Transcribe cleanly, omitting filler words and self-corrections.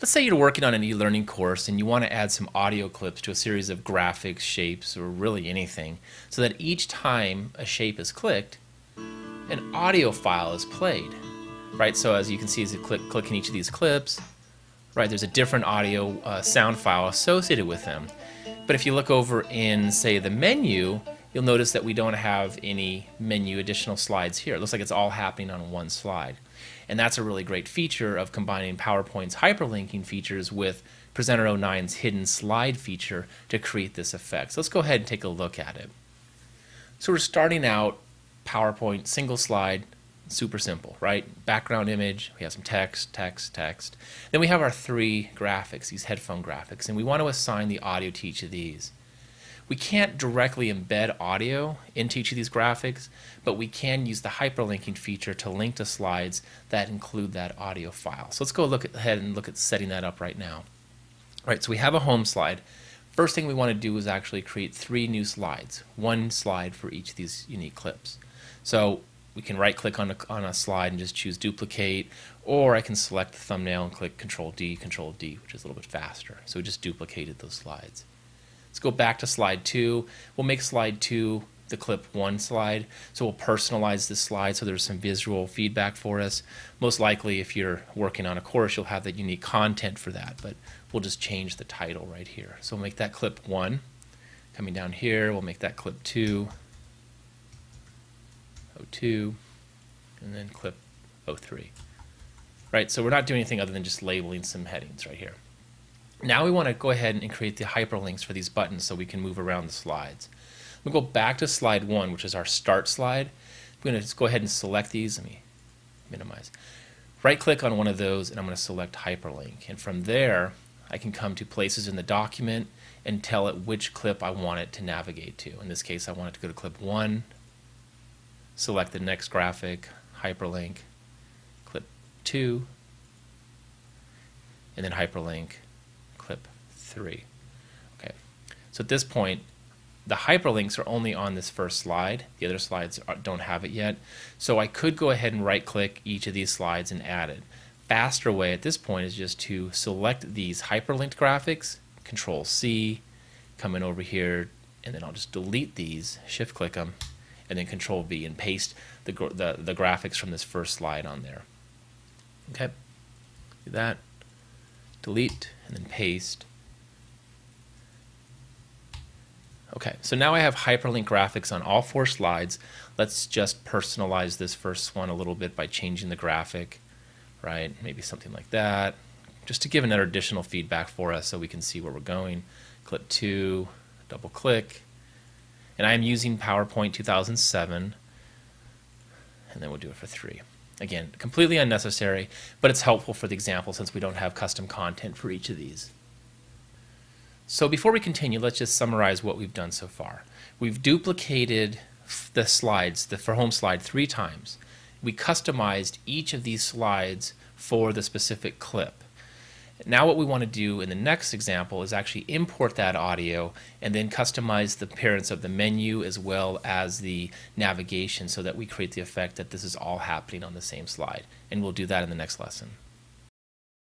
Let's say you're working on an e-learning course and you want to add some audio clips to a series of graphics, shapes, or really anything, so that each time a shape is clicked, an audio file is played, right? So as you can see, as you click in each of these clips, right, there's a different audio sound file associated with them. But if you look over in, say, the menu, you'll notice that we don't have any menu additional slides here. It looks like it's all happening on one slide. And that's a really great feature of combining PowerPoint's hyperlinking features with Presenter 09's hidden slide feature to create this effect. So let's go ahead and take a look at it. So we're starting out PowerPoint single slide, super simple, right? Background image, we have some text, text, text. Then we have our three graphics, these headphone graphics, and we want to assign the audio to each of these. We can't directly embed audio into each of these graphics, but we can use the hyperlinking feature to link to slides that include that audio file. So let's go ahead and look at setting that up right now. All right, so we have a home slide. First thing we want to do is actually create 3 new slides, 1 slide for each of these unique clips. So we can right-click on a slide and just choose duplicate, or I can select the thumbnail and click Control-D, Control-D, which is a little bit faster. So we just duplicated those slides. Let's go back to slide 2. We'll make slide 2 the clip 1 slide. So we'll personalize this slide so there's some visual feedback for us. Most likely if you're working on a course, you'll have that unique content for that, but we'll just change the title right here. So we'll make that clip 1. Coming down here, we'll make that clip 2, 02, and then clip 03. Right, so we're not doing anything other than just labeling some headings right here. Now we want to go ahead and create the hyperlinks for these buttons so we can move around the slides. We'll go back to slide 1, which is our start slide. I'm going to just go ahead and select these. Let me minimize. Right click on one of those and I'm going to select hyperlink. And from there, I can come to places in the document and tell it which clip I want it to navigate to. In this case, I want it to go to clip 1, select the next graphic, hyperlink, clip 2, and then hyperlink, clip 3. Okay, so at this point, the hyperlinks are only on this first slide. The other slides don't have it yet. So I could go ahead and right-click each of these slides and add it. Faster way at this point is just to select these hyperlinked graphics, Control-C, come in over here, and then I'll just delete these, shift-click them, and then Control-V and paste the graphics from this first slide on there. Okay, do that. Delete, and then paste. Okay, so now I have hyperlink graphics on all 4 slides. Let's just personalize this first one a little bit by changing the graphic, right? Maybe something like that, just to give another additional feedback for us so we can see where we're going. Clip 2, double click, and I'm using PowerPoint 2007, and then we'll do it for 3. Again, completely unnecessary, but it's helpful for the example since we don't have custom content for each of these. So before we continue, let's just summarize what we've done so far. We've duplicated the slides, the for home slide 3 times. We customized each of these slides for the specific clip. Now what we want to do in the next example is actually import that audio and then customize the appearance of the menu as well as the navigation so that we create the effect that this is all happening on the same slide. And we'll do that in the next lesson.